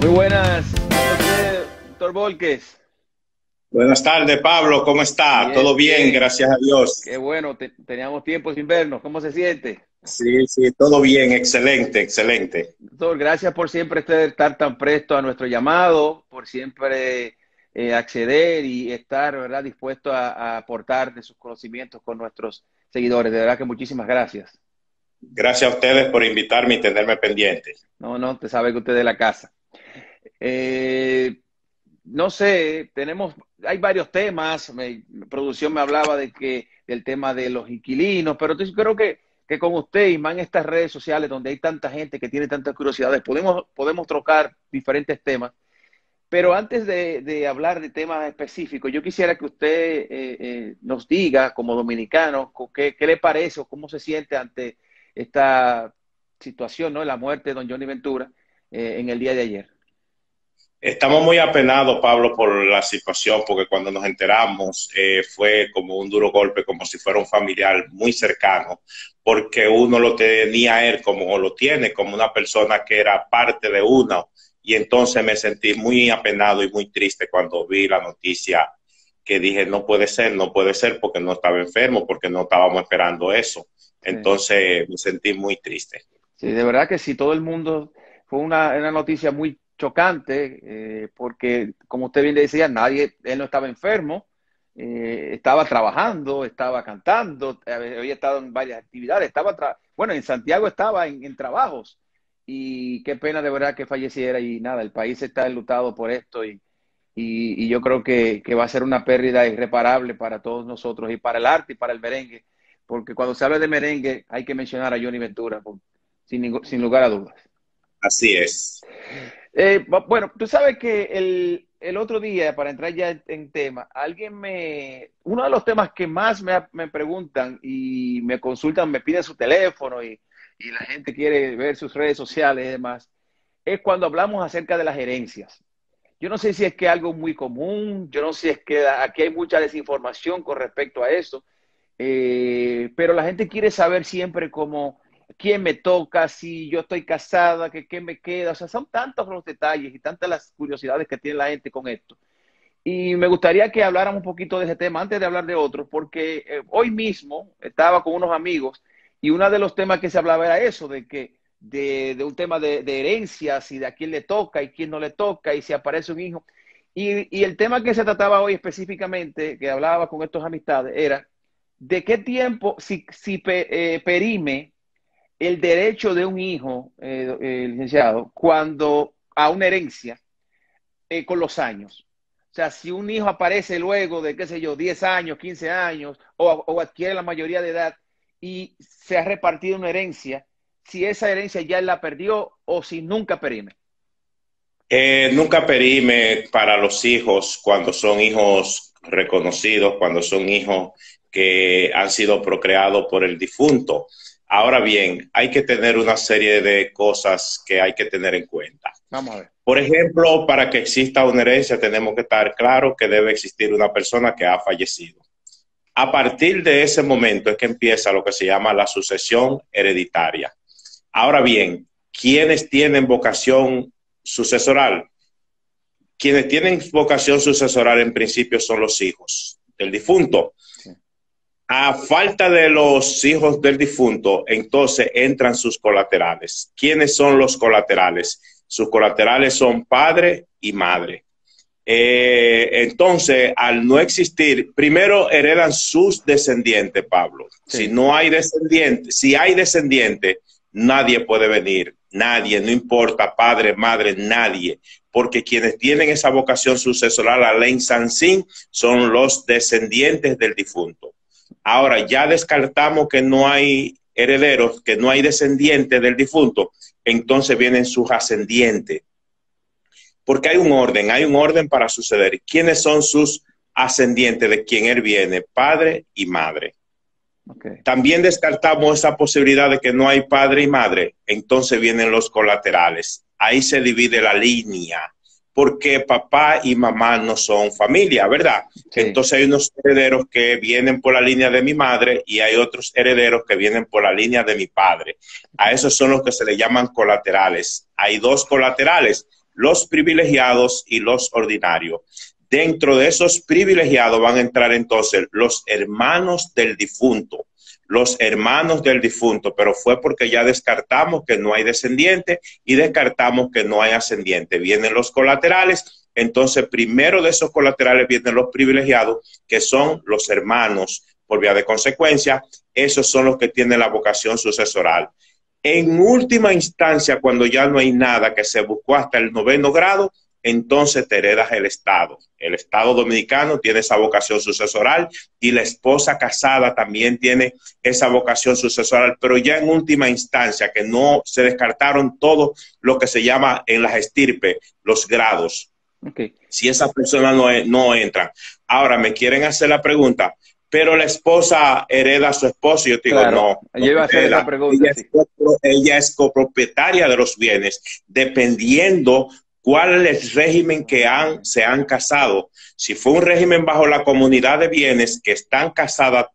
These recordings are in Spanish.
Muy buenas, doctor Volques. Buenas tardes, Pablo. ¿Cómo está? Bien, Todo bien, bien. gracias a Dios. Qué bueno, teníamos tiempo sin vernos. ¿Cómo se siente? Sí, sí, todo bien. Excelente, excelente. Doctor, gracias por siempre estar tan presto a nuestro llamado, por siempre acceder y estar, ¿verdad?, dispuesto a aportar de sus conocimientos con nuestros seguidores. De verdad que muchísimas gracias. Gracias a ustedes por invitarme y tenerme pendiente. No, no, te sabe que usted es de la casa. Eh, no sé, hay varios temas. Producción me hablaba del tema de los inquilinos, pero entonces creo que con usted y más en estas redes sociales donde hay tanta gente que tiene tantas curiosidades, podemos trocar diferentes temas. Pero antes de hablar de temas específicos, yo quisiera que usted nos diga, como dominicano, qué le parece o cómo se siente ante esta situación, ¿no? La muerte de don Johnny Ventura en el día de ayer. Estamos muy apenados, Pablo, por la situación, porque cuando nos enteramos fue como un duro golpe, como si fuera un familiar muy cercano, porque uno lo tenía a él como o lo tiene, como una persona que era parte de uno, y entonces me sentí muy apenado y muy triste cuando vi la noticia que dije, no puede ser, no puede ser, porque no estaba enfermo, porque no estábamos esperando eso. Sí. Entonces me sentí muy triste. Sí, de verdad que sí, todo el mundo fue una noticia muy chocante, porque como usted bien decía, él no estaba enfermo, estaba trabajando, estaba cantando, había estado en varias actividades, bueno, en Santiago estaba en trabajos, y qué pena de verdad que falleciera, y nada, el país está enlutado por esto, y yo creo que va a ser una pérdida irreparable para todos nosotros, y para el arte y para el merengue, porque cuando se habla de merengue hay que mencionar a Johnny Ventura, sin lugar a dudas. Así es. Bueno, tú sabes que el otro día, para entrar ya en tema, uno de los temas que más me preguntan y me consultan, me piden su teléfono y la gente quiere ver sus redes sociales y demás, es cuando hablamos acerca de las herencias. Yo no sé si es que es algo muy común, yo no sé si es que aquí hay mucha desinformación con respecto a eso, pero la gente quiere saber siempre cómo, quién me toca, si yo estoy casada, que qué me queda. O sea, son tantos los detalles y tantas las curiosidades que tiene la gente con esto. Y me gustaría que habláramos un poquito de ese tema antes de hablar de otros, porque hoy mismo estaba con unos amigos y uno de los temas que se hablaba era eso, de un tema de herencias y de a quién le toca y quién no le toca y si aparece un hijo. Y el tema que se trataba hoy específicamente, que hablaba con estos amistades, era de qué tiempo, si perime el derecho de un hijo, licenciado, cuando a una herencia con los años. O sea, si un hijo aparece luego de, qué sé yo, 10 años, 15 años, o adquiere la mayoría de edad y se ha repartido una herencia, si esa herencia ya la perdió o si nunca perime. Nunca perime para los hijos cuando son hijos reconocidos, cuando son hijos que han sido procreados por el difunto. Ahora bien, hay que tener una serie de cosas que hay que tener en cuenta. Vamos a ver. Por ejemplo, para que exista una herencia tenemos que estar claro que debe existir una persona que ha fallecido. A partir de ese momento es que empieza lo que se llama la sucesión hereditaria. Ahora bien, ¿quiénes tienen vocación sucesoral? Quienes tienen vocación sucesoral en principio son los hijos del difunto. Sí. A falta de los hijos del difunto, entonces entran sus colaterales. ¿Quiénes son los colaterales? Sus colaterales son padre y madre. Entonces, al no existir, primero heredan sus descendientes, Pablo. Si Sí. no hay descendientes, si hay descendientes, nadie puede venir, nadie, no importa, padre, madre, nadie, porque quienes tienen esa vocación sucesoral, la ley Sansín, son los descendientes del difunto. Ahora, ya descartamos que no hay herederos, que no hay descendientes del difunto, entonces vienen sus ascendientes porque hay un orden para suceder. ¿Quiénes son sus ascendientes de quien él viene? Padre y madre. Okay. También descartamos esa posibilidad de que no hay padre y madre, entonces vienen los colaterales. Ahí se divide la línea, porque papá y mamá no son familia, ¿verdad? Sí. Entonces hay unos herederos que vienen por la línea de mi madre y hay otros herederos que vienen por la línea de mi padre. A esos son los que se le llaman colaterales. Hay dos colaterales. los privilegiados y los ordinarios. Dentro de esos privilegiados van a entrar entonces los hermanos del difunto. Los hermanos del difunto, pero fue porque ya descartamos que no hay descendiente y descartamos que no hay ascendiente. Vienen los colaterales, entonces primero de esos colaterales vienen los privilegiados, que son los hermanos. Por vía de consecuencia, esos son los que tienen la vocación sucesoral. En última instancia, cuando ya no hay nada, que se buscó hasta el 9º grado, entonces te heredas el Estado. El Estado dominicano tiene esa vocación sucesoral y la esposa casada también tiene esa vocación sucesoral, pero ya en última instancia, que no se descartaron todo lo que se llama en las estirpes, los grados. Okay. Si esas personas no entran. Ahora me quieren hacer la pregunta, pero la esposa hereda a su esposo. Y yo te digo, claro, no. yo iba a hacer esa pregunta. Ella es copropietaria de los bienes, dependiendo cuál es el régimen que se han casado. Si fue un régimen bajo la comunidad de bienes, que están casadas,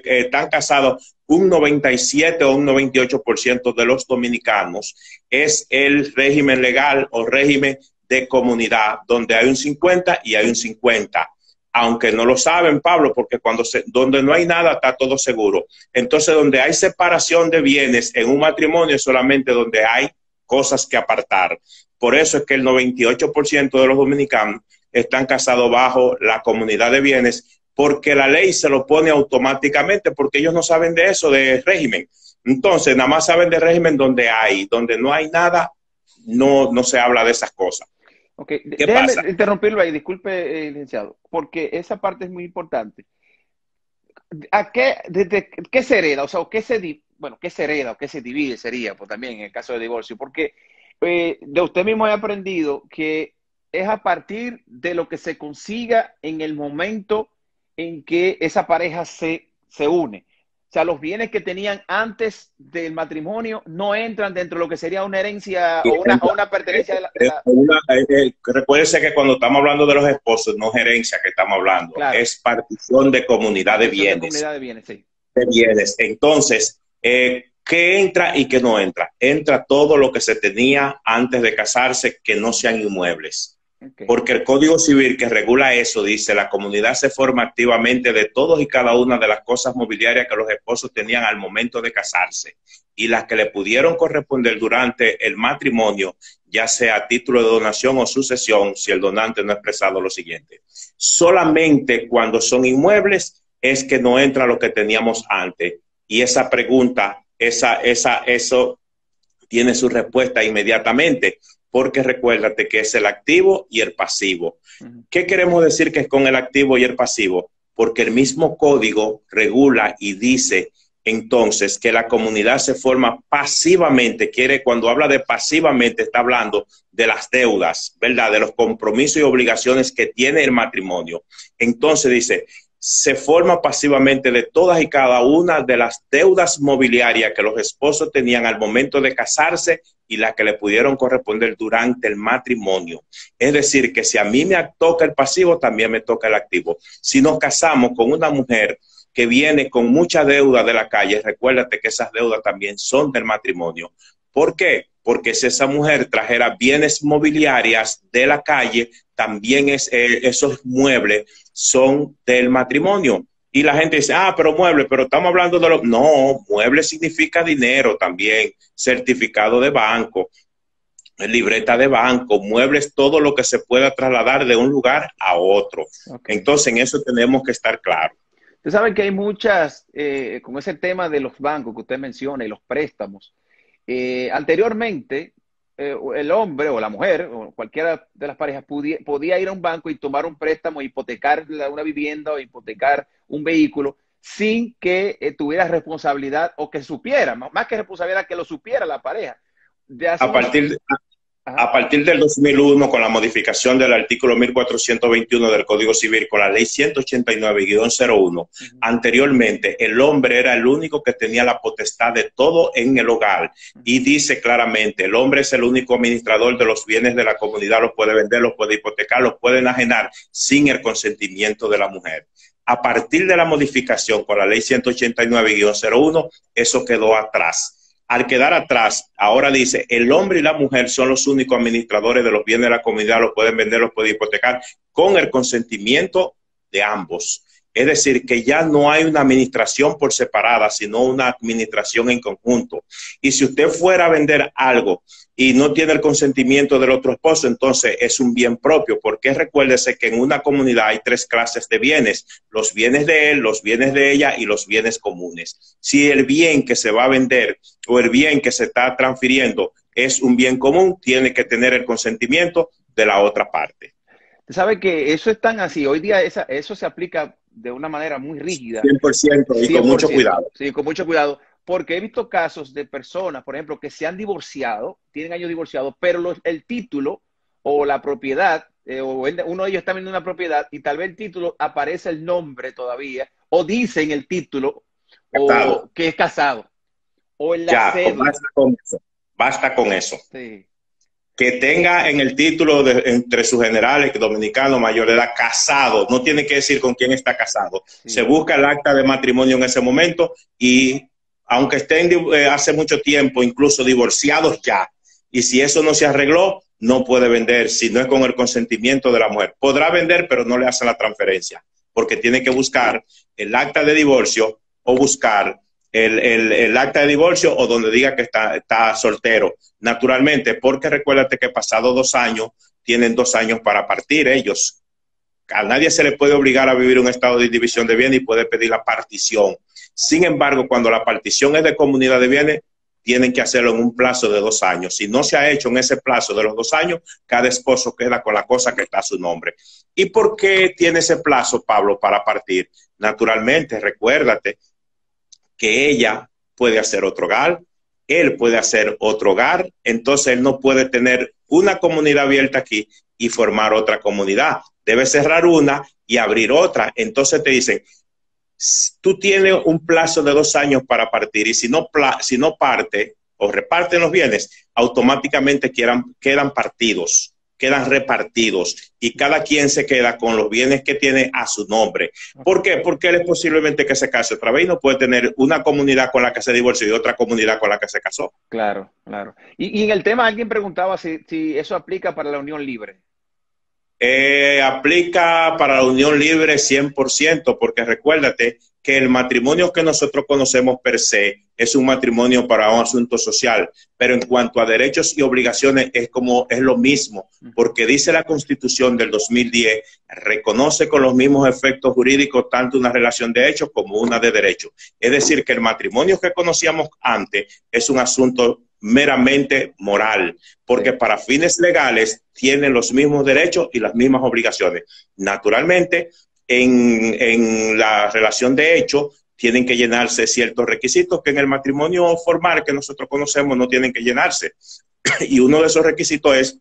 están casados un 97 o un 98% de los dominicanos, es el régimen legal o régimen de comunidad, donde hay un 50 y hay un 50. Aunque no lo saben, Pablo, porque donde no hay nada está todo seguro. Entonces, donde hay separación de bienes en un matrimonio es solamente donde hay cosas que apartar. Por eso es que el 98% de los dominicanos están casados bajo la comunidad de bienes, porque la ley se lo pone automáticamente, porque ellos no saben de eso, de régimen. Entonces, nada más saben de régimen donde no hay nada, no se habla de esas cosas. Okay. Déjame interrumpirlo ahí, disculpe, licenciado, porque esa parte es muy importante. ¿Qué se hereda? O sea, ¿qué se hereda o qué se divide sería, pues también en el caso de divorcio? Porque de usted mismo he aprendido que es a partir de lo que se consiga en el momento en que esa pareja se une. O sea, los bienes que tenían antes del matrimonio no entran dentro de lo que sería una herencia o una pertenencia de la... Recuérdese que cuando estamos hablando de los esposos, no es herencia que estamos hablando, claro. Es partición de comunidad de bienes. De comunidad de bienes, sí. De bienes. Entonces, ¿qué entra y qué no entra? Entra todo lo que se tenía antes de casarse que no sean inmuebles. Okay. Porque el Código Civil que regula eso dice: la comunidad se forma activamente de todos y cada una de las cosas mobiliarias que los esposos tenían al momento de casarse y las que le pudieron corresponder durante el matrimonio, ya sea a título de donación o sucesión, si el donante no ha expresado lo siguiente. Solamente cuando son inmuebles es que no entra lo que teníamos antes. Y esa pregunta, eso tiene su respuesta inmediatamente. Porque recuérdate que es el activo y el pasivo. ¿Qué queremos decir que es con el activo y el pasivo? Porque el mismo código regula y dice entonces que la comunidad se forma pasivamente. Cuando habla de pasivamente, está hablando de las deudas, ¿verdad? De los compromisos y obligaciones que tiene el matrimonio. Entonces dice, se forma pasivamente de todas y cada una de las deudas mobiliarias que los esposos tenían al momento de casarse y las que le pudieron corresponder durante el matrimonio. Es decir, que si a mí me toca el pasivo, también me toca el activo. Si nos casamos con una mujer que viene con mucha deuda de la calle, recuérdate que esas deudas también son del matrimonio. ¿Por qué? Porque si esa mujer trajera bienes mobiliarias de la calle, también esos muebles son del matrimonio. Y la gente dice, pero muebles, pero estamos hablando de los... No, muebles significa dinero también, certificado de banco, libreta de banco, muebles, todo lo que se pueda trasladar de un lugar a otro. Okay. Entonces, en eso tenemos que estar claros. Usted sabe que hay muchas, con ese tema de los bancos que usted menciona y los préstamos, anteriormente el hombre o la mujer o cualquiera de las parejas podía ir a un banco y tomar un préstamo, hipotecar una vivienda o hipotecar un vehículo sin que tuviera responsabilidad o que supiera, más que responsabilidad, que lo supiera la pareja. A partir del 2001, con la modificación del artículo 1421 del Código Civil, con la ley 189-01, anteriormente el hombre era el único que tenía la potestad de todo en el hogar. Y dice claramente, el hombre es el único administrador de los bienes de la comunidad, los puede vender, los puede hipotecar, los puede enajenar sin el consentimiento de la mujer. A partir de la modificación con la ley 189-01, eso quedó atrás. al quedar atrás, ahora dice, el hombre y la mujer son los únicos administradores de los bienes de la comunidad, los pueden vender, los pueden hipotecar con el consentimiento de ambos. Es decir, que ya no hay una administración por separada, sino una administración en conjunto. Y si usted fuera a vender algo y no tiene el consentimiento del otro esposo, entonces es un bien propio, porque recuérdese que en una comunidad hay 3 clases de bienes: los bienes de él, los bienes de ella y los bienes comunes. Si el bien que se va a vender o el bien que se está transfiriendo es un bien común, tiene que tener el consentimiento de la otra parte. Usted sabe que eso es tan así. Hoy día eso se aplica de una manera muy rígida. 100% y con mucho cuidado. Sí, con mucho cuidado. Porque he visto casos de personas, por ejemplo, que se han divorciado, tienen años divorciados, pero el título o la propiedad, uno de ellos está vendiendo una propiedad y tal vez el título aparece el nombre todavía, o dice en el título o que es casado, o en la cédula. Basta con eso. Basta con eso. Sí. Que tenga en el título entre sus generales dominicanos mayor de edad casado, no tiene que decir con quién está casado. Sí. Se busca el acta de matrimonio en ese momento y aunque estén hace mucho tiempo incluso divorciados ya, y si eso no se arregló, no puede vender si no es con el consentimiento de la mujer. Podrá vender, pero no le hacen la transferencia, porque tiene que buscar el acta de divorcio o buscar el acta de divorcio o donde diga que está soltero, naturalmente, porque recuérdate que pasado 2 años, tienen 2 años para partir ellos. A nadie se le puede obligar a vivir un estado de división de bienes y puede pedir la partición. Sin embargo, cuando la partición es de comunidad de bienes, tienen que hacerlo en un plazo de 2 años. Si no se ha hecho en ese plazo de los 2 años, cada esposo queda con la cosa que está a su nombre. ¿Y por qué tiene ese plazo, Pablo, para partir? Naturalmente, recuérdate que ella puede hacer otro hogar, él puede hacer otro hogar, entonces él no puede tener una comunidad abierta aquí y formar otra comunidad. Debe cerrar una y abrir otra. Entonces te dicen, tú tienes un plazo de 2 años para partir y si no parte o reparten los bienes, automáticamente quedan partidos, quedan repartidos y cada quien se queda con los bienes que tiene a su nombre. ¿Por qué? Porque él es posiblemente que se case otra vez y no puede tener una comunidad con la que se divorció y otra comunidad con la que se casó. Claro, claro. Y en el tema alguien preguntaba si eso aplica para la unión libre. Aplica para la unión libre 100%, porque recuérdate que el matrimonio que nosotros conocemos per se es un matrimonio para un asunto social, pero en cuanto a derechos y obligaciones es lo mismo, porque dice la Constitución del 2010, reconoce con los mismos efectos jurídicos tanto una relación de hechos como una de derechos. Es decir, que el matrimonio que conocíamos antes es un asunto meramente moral, porque para fines legales tienen los mismos derechos y las mismas obligaciones. Naturalmente, en la relación de hecho tienen que llenarse ciertos requisitos que en el matrimonio formal que nosotros conocemos no tienen que llenarse. Y uno de esos requisitos es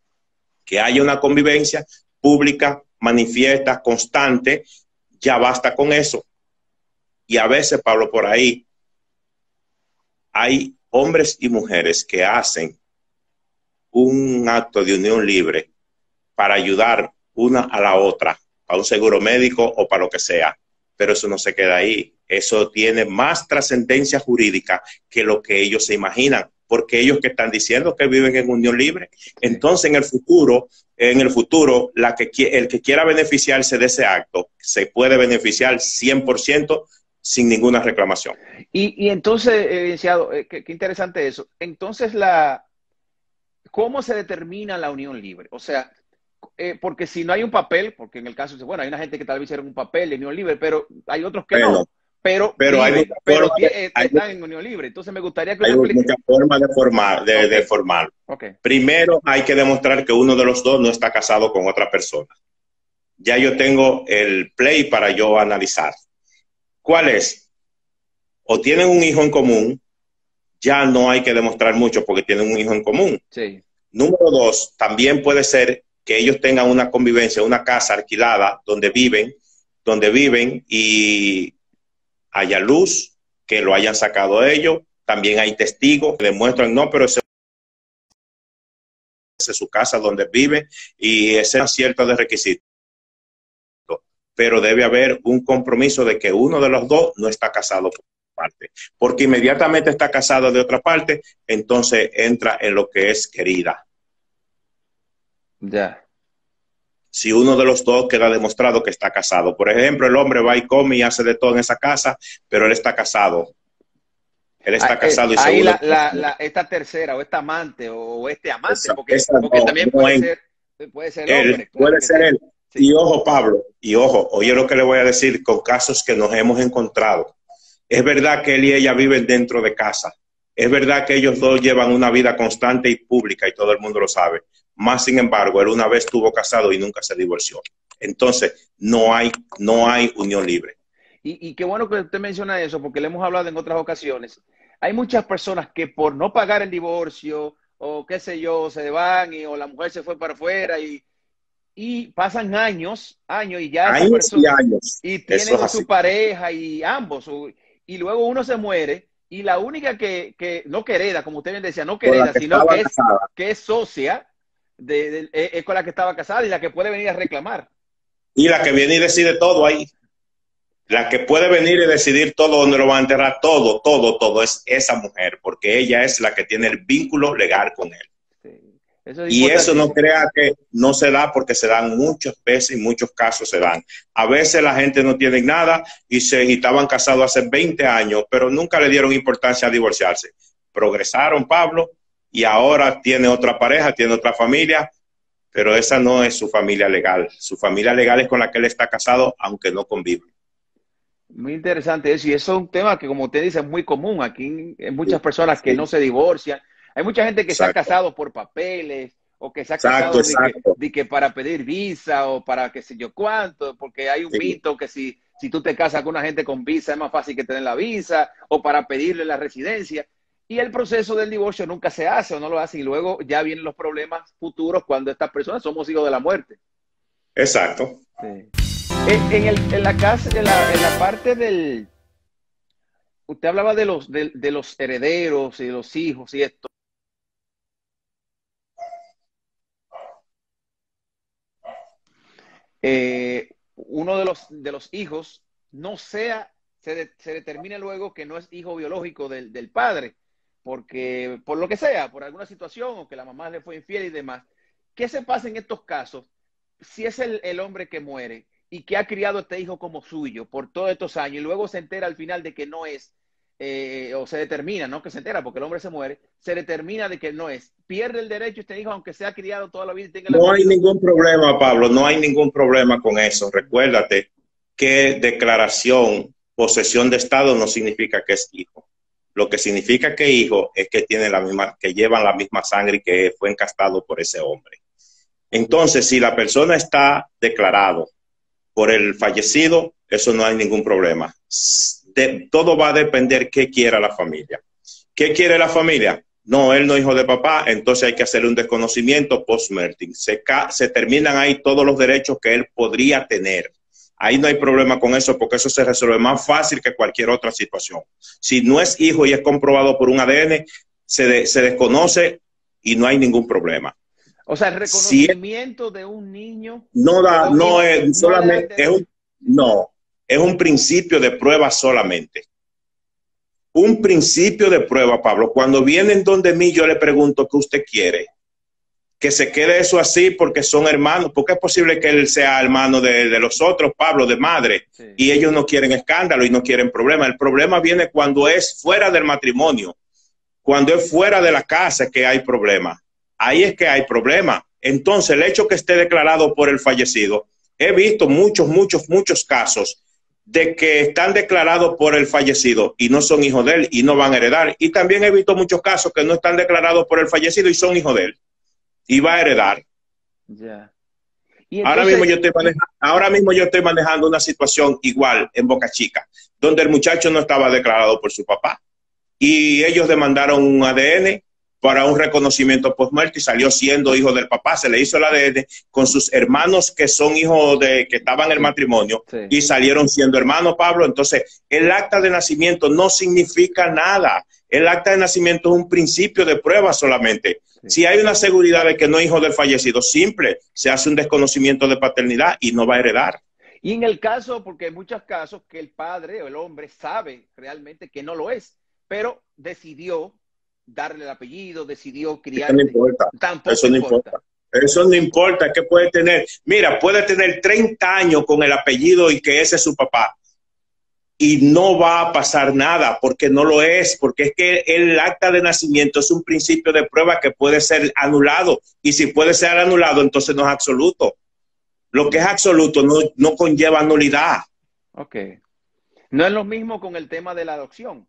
que haya una convivencia pública, manifiesta, constante. Ya basta con eso. Y a veces, Pablo, por ahí hay hombres y mujeres que hacen un acto de unión libre para ayudar una a la otra, para un seguro médico o para lo que sea, pero eso no se queda ahí. Eso tiene más trascendencia jurídica que lo que ellos se imaginan, porque ellos que están diciendo que viven en unión libre, entonces en el futuro, el que quiera beneficiarse de ese acto se puede beneficiar 100% sin ninguna reclamación. Y entonces, licenciado, qué interesante eso. Entonces, ¿cómo se determina la unión libre? O sea, porque si no hay un papel, porque en el caso, bueno, hay una gente que tal vez hicieron un papel de unión libre, pero hay otros que no. Pero están en unión libre. Entonces me gustaría que hay muchas formas de formar. Okay. Primero hay que demostrar que uno de los dos no está casado con otra persona. Ya yo tengo el play para yo analizar. ¿Cuál es? O tienen un hijo en común, ya no hay que demostrar mucho porque tienen un hijo en común. Sí. Número 2, también puede ser que ellos tengan una convivencia, una casa alquilada donde viven y haya luz, que lo hayan sacado ellos. También hay testigos que demuestran, no, pero esa es su casa donde vive y ese es cierto de requisitos. Pero debe haber un compromiso de que uno de los dos no está casado parte, porque inmediatamente está casado de otra parte, entonces entra en lo que es querida. Ya. Si uno de los dos queda demostrado que está casado. Por ejemplo, el hombre va y come y hace de todo en esa casa, pero él está casado. Él está casado y Ahí seguro. esta tercera o esta amante o este amante, Esa porque no, también no puede ser el él, hombre, claro puede que ser sí. él. Sí. Y ojo, Pablo, y ojo, oye lo que le voy a decir con casos que nos hemos encontrado. Es verdad que él y ella viven dentro de casa. Es verdad que ellos dos llevan una vida constante y pública y todo el mundo lo sabe. Más sin embargo, él una vez estuvo casado y nunca se divorció. Entonces, no hay unión libre. Y qué bueno que usted menciona eso, porque le hemos hablado en otras ocasiones. Hay muchas personas que por no pagar el divorcio o qué sé yo, se van o la mujer se fue para afuera y pasan años y ya esa Años y persona, años. y Eso es tienen así. su pareja y ambos, y luego uno se muere y la única que no que hereda, como usted bien decía, no que Con la hereda, que sino estaba casada. que es socia, es con la que estaba casada y la que puede venir a reclamar. Y la que viene y decide todo ahí. La que puede venir y decidir todo dónde lo va a enterrar, todo es esa mujer, porque ella es la que tiene el vínculo legal con él. Sí. Eso es Y eso no importantísimo. crea que no se da, porque se dan muchas veces, en muchos casos se dan. A veces la gente no tiene nada y estaban casados hace 20 años, pero nunca le dieron importancia a divorciarse. Progresaron, Pablo, y ahora tiene otra pareja, tiene otra familia, pero esa no es su familia legal. Su familia legal es con la que él está casado, aunque no convive. Muy interesante eso, y eso es un tema que, como usted dice, es muy común. Aquí hay muchas Sí, personas que no sí, se divorcian. Hay mucha gente que se ha exacto, casado por papeles o que se ha exacto, casado exacto. de que para pedir visa o para qué sé yo cuánto, porque hay un Sí. mito que si tú te casas con una gente con visa es más fácil que te den la visa o para pedirle la residencia. Y el proceso del divorcio nunca se hace o no lo hace y luego ya vienen los problemas futuros cuando estas personas somos hijos de la muerte. Exacto. Sí. En la casa, en la parte del, usted hablaba de los herederos y de los hijos y esto. Uno de los hijos no sea, se determina luego que no es hijo biológico del padre, porque por lo que sea, por alguna situación o que la mamá le fue infiel y demás. ¿Qué se pasa en estos casos si es el hombre que muere y que ha criado a este hijo como suyo por todos estos años y luego se entera al final de que no es, o se determina, no que se entera porque el hombre se muere, se determina de que no es, pierde el derecho este hijo aunque sea criado toda la vida y tenga el No hay apellido? ningún problema, Pablo, no hay ningún problema con eso. Recuérdate que declaración, posesión de Estado no significa que es hijo. Lo que significa que hijo es que tiene la misma, que llevan la misma sangre y que fue encastado por ese hombre. Entonces, si la persona está declarado por el fallecido, eso no hay ningún problema. Todo va a depender qué quiera la familia. ¿Qué quiere la familia? No, él no es hijo de papá, entonces hay que hacerle un desconocimiento post-mortem. Se terminan ahí todos los derechos que él podría tener. Ahí no hay problema con eso porque eso se resuelve más fácil que cualquier otra situación. Si no es hijo y es comprobado por un ADN, se desconoce y no hay ningún problema. O sea, el Si reconocimiento de un niño, no de da, un no hijo, es no le da el solamente, derecho. no, es un principio de prueba solamente. Un principio de prueba, Pablo. Cuando vienen donde mí, yo le pregunto qué usted quiere. Que se quede eso así porque son hermanos. Porque es posible que él sea hermano de los otros, Pablo, de madre. Sí. Y ellos no quieren escándalo y no quieren problema. El problema viene cuando es fuera del matrimonio. Cuando es fuera de la casa que hay problema. Ahí es que hay problema. Entonces, el hecho que esté declarado por el fallecido, he visto muchos casos de que están declarados por el fallecido y no son hijos de él y no van a heredar. Y también he visto muchos casos que no están declarados por el fallecido y son hijos de él y va a heredar. Ya. Y entonces, Ahora mismo yo estoy manejando una situación igual en Boca Chica, donde el muchacho no estaba declarado por su papá y ellos demandaron un ADN para un reconocimiento post-muerte y salió siendo hijo del papá. Se le hizo el ADN con sus hermanos que son hijos de que estaban en el matrimonio sí. y salieron siendo hermanos, Pablo. Entonces, el acta de nacimiento no significa nada. El acta de nacimiento es un principio de prueba solamente. Sí. Si hay una seguridad de que no es hijo del fallecido, simple, se hace un desconocimiento de paternidad y no va a heredar. Y en el caso, porque hay muchos casos que el padre o el hombre sabe realmente que no lo es, pero decidió darle el apellido, decidió Eso no criarte. importa. Tampoco Eso no importa. importa. Eso no importa. Que puede tener, mira, puede tener 30 años con el apellido y que ese es su papá. Y no va a pasar nada porque no lo es, porque es que el acta de nacimiento es un principio de prueba que puede ser anulado. Y si puede ser anulado, entonces no es absoluto. Lo que es absoluto no conlleva nulidad. Ok. No es lo mismo con el tema de la adopción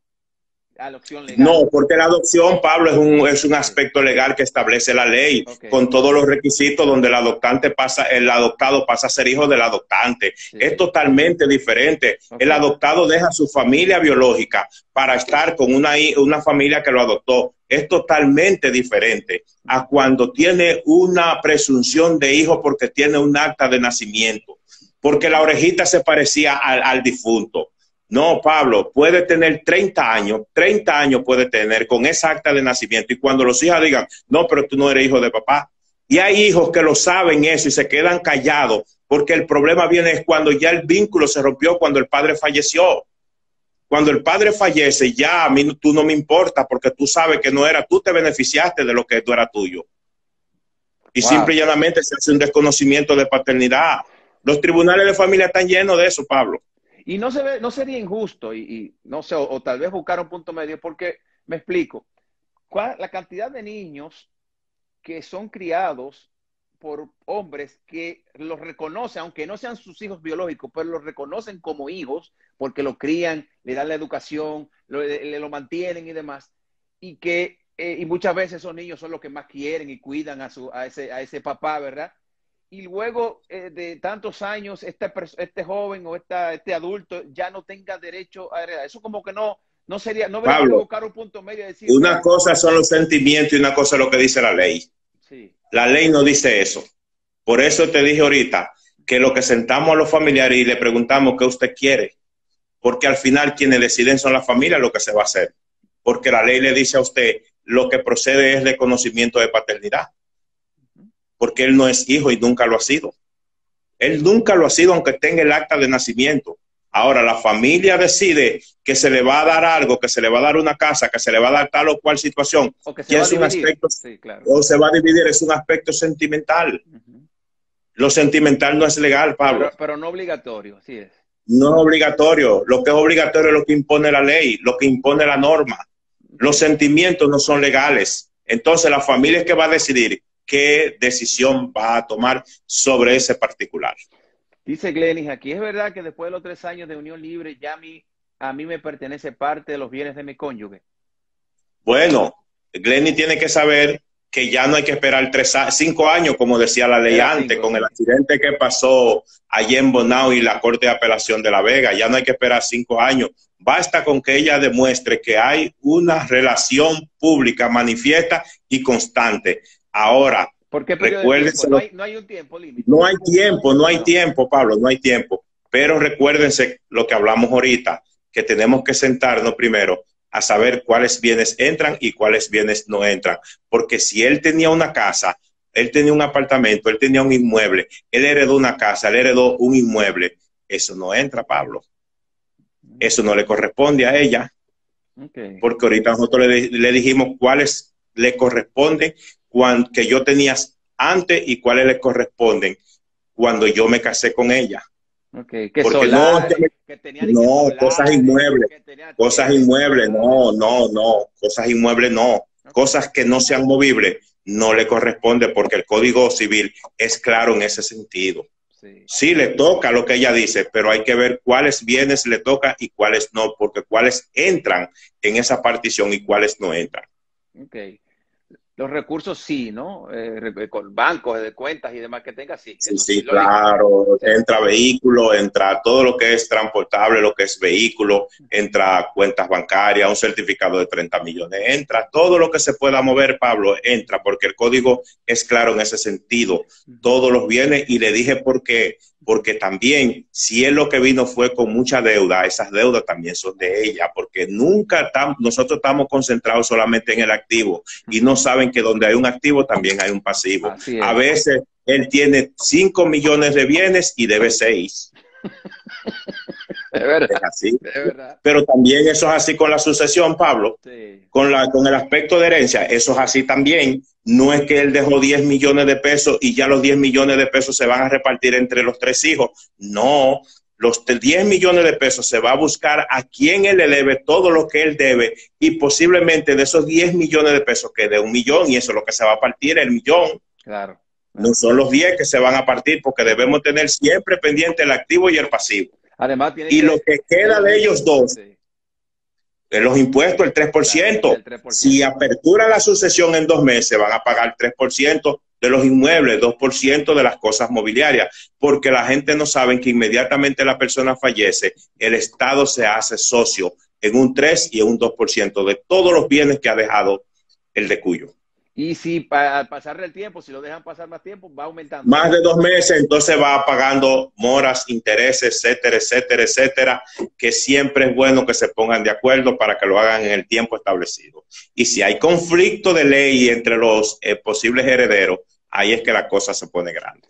legal. No, porque la adopción, Pablo, es un aspecto legal que establece la ley, Okay. con todos los requisitos donde el adoptado pasa a ser hijo del adoptante. Sí. Es totalmente diferente. Okay. El adoptado deja su familia biológica para estar con una familia que lo adoptó. Es totalmente diferente a cuando tiene una presunción de hijo porque tiene un acta de nacimiento, porque la orejita se parecía al difunto. No, Pablo, puede tener 30 años puede tener con esa acta de nacimiento. Y cuando los hijos digan, no, pero tú no eres hijo de papá. Y hay hijos que lo saben eso y se quedan callados, porque el problema viene cuando ya el vínculo se rompió, cuando el padre falleció. Cuando el padre fallece, ya a mí tú no me importa, porque tú sabes que no era, tú te beneficiaste de lo que no era tuyo. Y simple y llanamente se hace un desconocimiento de paternidad. Los tribunales de familia están llenos de eso, Pablo. Y no sería injusto, y no sé, o tal vez buscar un punto medio, porque me explico. La cantidad de niños que son criados por hombres que los reconocen, aunque no sean sus hijos biológicos, pero los reconocen como hijos porque lo crían, le dan la educación, lo mantienen y demás, y muchas veces esos niños son los que más quieren y cuidan a ese papá, ¿verdad? Y luego de tantos años, este joven o este adulto ya no tenga derecho a heredar. Eso como que no debería buscar un punto medio de decir. Una cosa son los sentimientos y una cosa es lo que dice la ley. Sí. La ley no dice eso. Por eso te dije ahorita que lo que sentamos a los familiares y le preguntamos qué usted quiere, porque al final quienes deciden son las familias lo que se va a hacer. Porque la ley le dice a usted lo que procede es reconocimiento de paternidad. Porque él no es hijo y nunca lo ha sido. Él nunca lo ha sido, aunque tenga el acta de nacimiento. Ahora, la familia decide que se le va a dar algo, que se le va a dar una casa, que se le va a dar tal o cual situación. O que se va a dividir. Sí, claro. O se va a dividir, es un aspecto sentimental. Lo sentimental no es legal, Pablo. Pero no obligatorio, así es. No es obligatorio. Lo que es obligatorio es lo que impone la ley, lo que impone la norma. Los sentimientos no son legales. Entonces, la familia es que va a decidir qué decisión va a tomar sobre ese particular. Dice Glenis aquí, ¿es verdad que después de los 3 años de unión libre ya a mí me pertenece parte de los bienes de mi cónyuge? Bueno, Glenis tiene que saber que ya no hay que esperar 5 años, como decía la ley antes, con el accidente que pasó allí en Bonao y la Corte de Apelación de La Vega. Ya no hay que esperar 5 años. Basta con que ella demuestre que hay una relación pública manifiesta y constante. Ahora, recuérdense, no hay un tiempo límite. No hay tiempo, Pablo, no hay tiempo. Pero recuérdense lo que hablamos ahorita, que tenemos que sentarnos primero a saber cuáles bienes entran y cuáles bienes no entran. Porque si él tenía una casa, él tenía un apartamento, él tenía un inmueble, él heredó una casa, él heredó un inmueble, eso no entra, Pablo. Eso no le corresponde a ella. Porque ahorita nosotros le dijimos cuáles le corresponden que yo tenía antes y cuáles le corresponden cuando yo me casé con ella. Porque solar, cosas inmuebles, cosas inmuebles, cosas que no sean movibles, no le corresponde porque el Código Civil es claro en ese sentido. Sí, le toca lo que ella dice, pero hay que ver cuáles bienes le toca y cuáles no, porque cuáles entran en esa partición y cuáles no entran. Los recursos sí, ¿no? Con bancos, de cuentas y demás que tenga, sí. Sí, claro. Entra vehículo, entra todo lo que es transportable, lo que es vehículo, entra cuentas bancarias, un certificado de 30 millones, entra todo lo que se pueda mover, Pablo, entra, porque el código es claro en ese sentido. Todos los bienes, y le dije por qué. Porque también, si él lo que vino fue con mucha deuda, esas deudas también son de ella, porque nosotros estamos concentrados solamente en el activo y no saben que donde hay un activo también hay un pasivo. A veces él tiene 5 millones de bienes y debe 6. Es verdad, Es así. es verdad. Pero también eso es así con la sucesión, Pablo. Sí, Con el aspecto de herencia, eso es así también. No es que él dejó 10 millones de pesos y ya los 10 millones de pesos se van a repartir entre los tres hijos. No, los 10 millones de pesos se va a buscar a quien él le debe todo lo que él debe y posiblemente de esos 10 millones de pesos quede 1 millón y eso es lo que se va a partir, el millón. claro, No claro. son los 10 que se van a partir porque debemos tener siempre pendiente el activo y el pasivo. Además, tiene Y lo que que queda ellos de ellos dos sí, en los impuestos, el claro, 3%. el 3%. Si apertura la sucesión en 2 meses, van a pagar el 3% de los inmuebles, 2% de las cosas mobiliarias, porque la gente no sabe que inmediatamente la persona fallece, el Estado se hace socio en un 3 y en un 2% de todos los bienes que ha dejado el de Cuyo. Y si al pasar el tiempo, si lo dejan pasar más tiempo, va aumentando, Más ¿verdad? de 2 meses, entonces va pagando moras, intereses, etcétera, etcétera, etcétera, que siempre es bueno que se pongan de acuerdo para que lo hagan en el tiempo establecido. Y si hay conflicto de ley entre los posibles herederos, ahí es que la cosa se pone grande.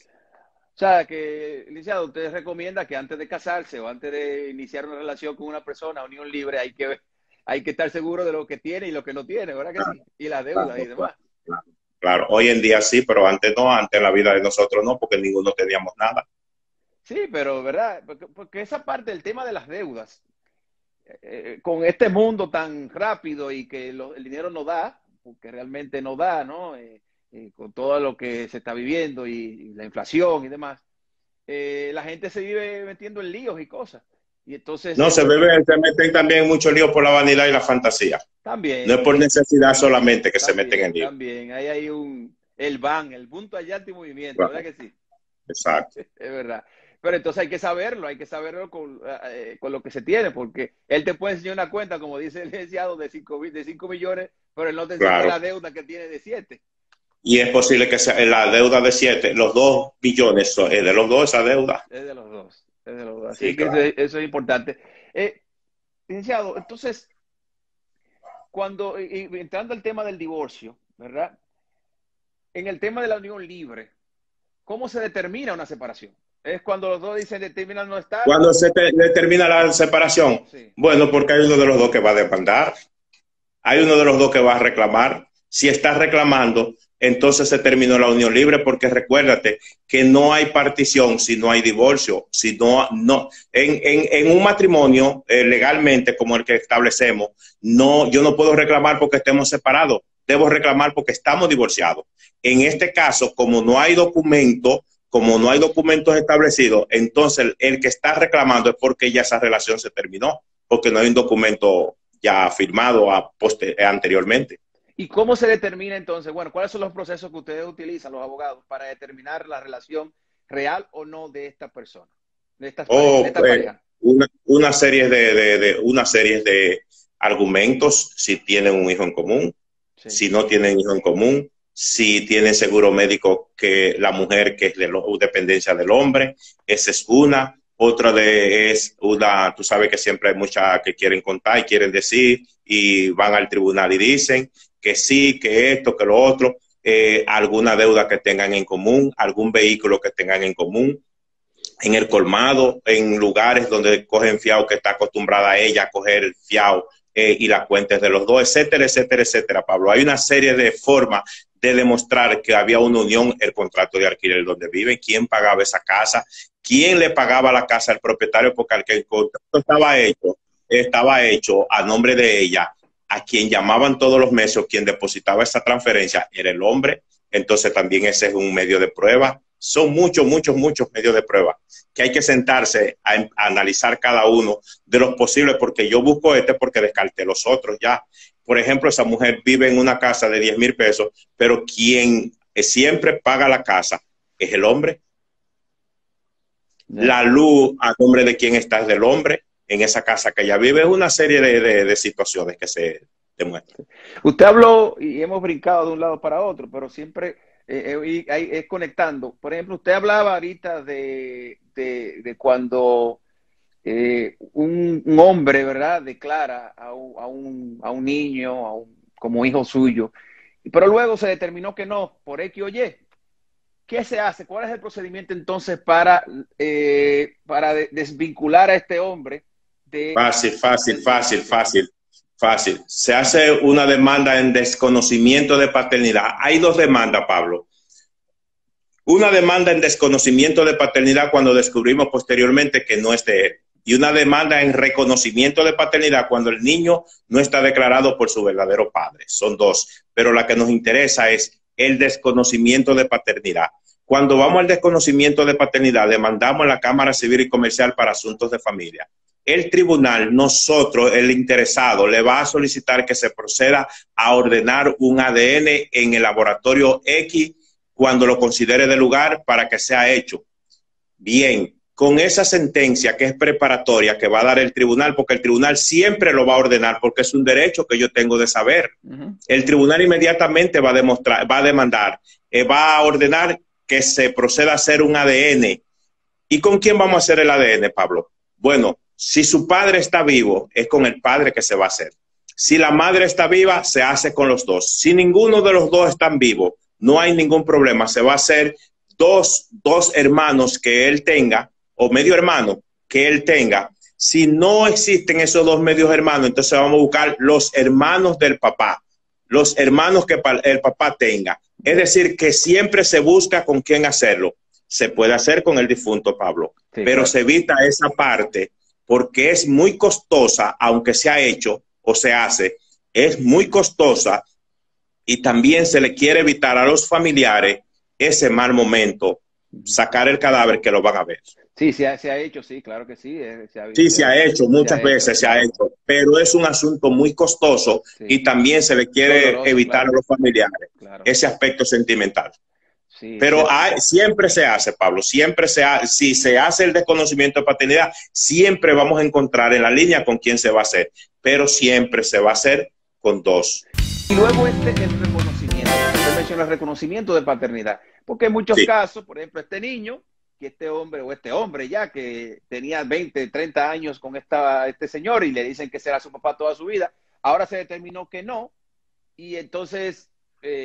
O sea, que, licenciado, usted recomienda que antes de casarse o antes de iniciar una relación con una persona, unión libre, hay que estar seguro de lo que tiene y lo que no tiene, ¿verdad que Claro, sí? Y las deudas y claro, demás. claro, claro. Hoy en día sí, pero antes no, antes en la vida de nosotros no, porque ninguno teníamos nada. Sí, pero, ¿verdad? Porque esa parte del tema de las deudas, con este mundo tan rápido y que el dinero no da, porque realmente no da, ¿no? Con todo lo que se está viviendo y la inflación y demás, la gente se vive metiendo en líos y cosas. Y entonces, No, se meten también mucho lío por la vanidad y la fantasía. No es también, por necesidad solamente que se meten en lío. también, ahí hay el punto allá antimovimiento, ¿verdad Claro, que sí? exacto. Es verdad. Pero entonces hay que saberlo con lo que se tiene, porque él te puede enseñar una cuenta, como dice el licenciado, de 5 millones, pero él no te enseña Claro. la deuda que tiene de 7. Y es posible que sea la deuda de 7, los 2 billones, es de los dos esa deuda. Es de los dos, es de los dos. Así Sí, que claro. eso es importante. Licenciado, entonces, entrando al tema del divorcio, ¿verdad? En el tema de la unión libre, ¿cómo se determina una separación? ¿Es cuando los dos dicen determinan no estar? ¿Cuándo se determina la separación? Sí. Bueno, porque hay uno de los dos que va a demandar, hay uno de los dos que va a reclamar. Si está reclamando, entonces se terminó la unión libre, porque recuérdate que no hay partición si no hay divorcio. Si no, no. En un matrimonio, legalmente, como el que establecemos, no, yo no puedo reclamar porque estemos separados. Debo reclamar porque estamos divorciados. En este caso, como no hay documentos establecidos, entonces el que está reclamando es porque ya esa relación se terminó, porque no hay un documento ya firmado anteriormente. ¿Y cómo se determina entonces? Bueno, ¿cuáles son los procesos que ustedes utilizan, los abogados, para determinar la relación real o no de esta persona, de O esta pareja? una serie de argumentos, si tienen un hijo en común, Sí. si no tienen hijo en común, si tienen seguro médico que la mujer que es de dependencia del hombre, esa es una. Otra es una, tú sabes que siempre hay muchas que quieren contar y quieren decir y van al tribunal y dicen que sí, que esto, que lo otro, alguna deuda que tengan en común, algún vehículo que tengan en común, en el colmado, en lugares donde cogen fiado, que está acostumbrada ella a coger el fiado y las cuentas de los dos, etcétera, etcétera, etcétera, Pablo. Hay una serie de formas de demostrar que había una unión, el contrato de alquiler donde viven, quién pagaba esa casa, quién le pagaba la casa al propietario, porque al que el contrato estaba hecho a nombre de ella, a quien llamaban todos los meses o quien depositaba esa transferencia era el hombre. Entonces también ese es un medio de prueba. Son muchos, muchos, muchos medios de prueba que hay que sentarse a analizar cada uno de los posibles, porque yo busco porque descarté los otros ya. Por ejemplo, esa mujer vive en una casa de 10,000 pesos, pero quien siempre paga la casa es el hombre. Yeah. La luz a nombre de quien está es del hombre en esa casa que ella vive. Es una serie de situaciones que se demuestran. Usted habló y hemos brincado de un lado para otro, pero siempre es conectando. Por ejemplo, usted hablaba ahorita de cuando un hombre, ¿verdad?, declara a un niño como hijo suyo, pero luego se determinó que no, por X o Y. ¿qué se hace? ¿Cuál es el procedimiento entonces para desvincular a este hombre de... Fácil, fácil, fácil, fácil, fácil. Se hace una demanda en desconocimiento de paternidad. Hay dos demandas, Pablo. Una demanda en desconocimiento de paternidad cuando descubrimos posteriormente que no es de él. Y una demanda en reconocimiento de paternidad cuando el niño no está declarado por su verdadero padre. Son dos. Pero la que nos interesa es el desconocimiento de paternidad. Cuando vamos al desconocimiento de paternidad, demandamos a la Cámara Civil y Comercial para Asuntos de Familia. El tribunal, nosotros, el interesado, le va a solicitar que se proceda a ordenar un ADN en el laboratorio X cuando lo considere de lugar para que sea hecho. Bien, con esa sentencia que es preparatoria que va a dar el tribunal, porque el tribunal siempre lo va a ordenar porque es un derecho que yo tengo de saber. El tribunal inmediatamente va a demandar, va a ordenar que se proceda a hacer un ADN. ¿Y con quién vamos a hacer el ADN, Pablo? Bueno, si su padre está vivo, es con el padre que se va a hacer. Si la madre está viva, se hace con los dos. Si ninguno de los dos están vivos, no hay ningún problema. Se va a hacer dos hermanos que él tenga, o medio hermano que él tenga. Si no existen esos dos medios hermanos, entonces vamos a buscar los hermanos del papá, los hermanos que el papá tenga. Es decir, que siempre se busca con quién hacerlo. Se puede hacer con el difunto, Pablo, sí, pero claro, se evita esa parte porque es muy costosa, aunque se ha hecho o se hace, es muy costosa y también se le quiere evitar a los familiares ese mal momento, sacar el cadáver que lo van a ver. Sí, se ha hecho, sí, claro que sí. Se ha hecho, muchas veces se ha hecho, pero es un asunto muy costoso, sí, y también se le quiere doloroso, evitar, claro, a los familiares, claro, ese aspecto sentimental. Sí, pero siempre se hace, Pablo, siempre se hace. Si se hace el desconocimiento de paternidad, siempre vamos a encontrar en la línea con quién se va a hacer, pero siempre se va a hacer con dos. Y luego el reconocimiento, usted menciona el reconocimiento de paternidad, porque en muchos casos, por ejemplo, este niño, que este hombre ya que tenía 20, 30 años con este señor y le dicen que será su papá toda su vida, ahora se determinó que no, y entonces,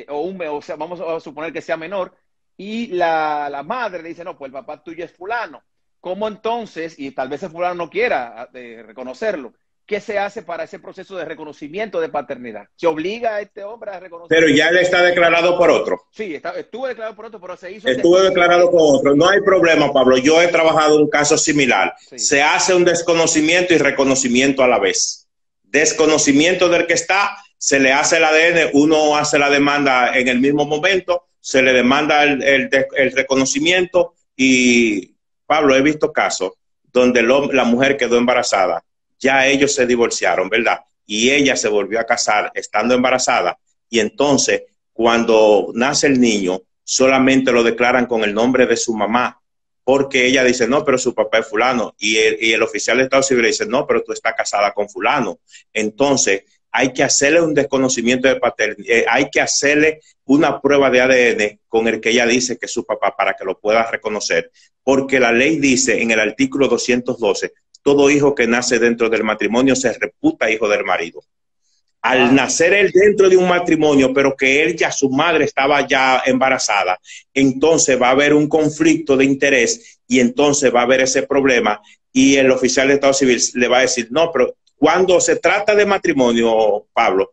o sea, vamos a suponer que sea menor, y la madre le dice, no, pues el papá tuyo es fulano. ¿Cómo entonces, y tal vez el fulano no quiera reconocerlo, qué se hace para ese proceso de reconocimiento de paternidad? ¿Se obliga a este hombre a reconocer? Pero ya él está declarado por otro. Sí, estuvo declarado por otro, pero se hizo... Estuvo declarado por otro. No hay problema, Pablo. Yo he trabajado un caso similar. Sí. Se hace un desconocimiento y reconocimiento a la vez. Desconocimiento del que está, se le hace el ADN, uno hace la demanda en el mismo momento, se le demanda el reconocimiento y, Pablo, he visto casos donde la mujer quedó embarazada. Ya ellos se divorciaron, ¿verdad? Y ella se volvió a casar estando embarazada. Y entonces, cuando nace el niño, solamente lo declaran con el nombre de su mamá, porque ella dice, no, pero su papá es fulano. Y el oficial de Estado Civil dice, no, pero tú estás casada con fulano. Entonces, hay que hacerle un desconocimiento de paternidad, hay que hacerle una prueba de ADN con el que ella dice que es su papá para que lo pueda reconocer. Porque la ley dice en el artículo 212, todo hijo que nace dentro del matrimonio se reputa hijo del marido. Al nacer él dentro de un matrimonio, pero que él ya, su madre estaba ya embarazada, entonces va a haber un conflicto de interés y entonces va a haber ese problema y el oficial de Estado Civil le va a decir, no, pero cuando se trata de matrimonio, Pablo,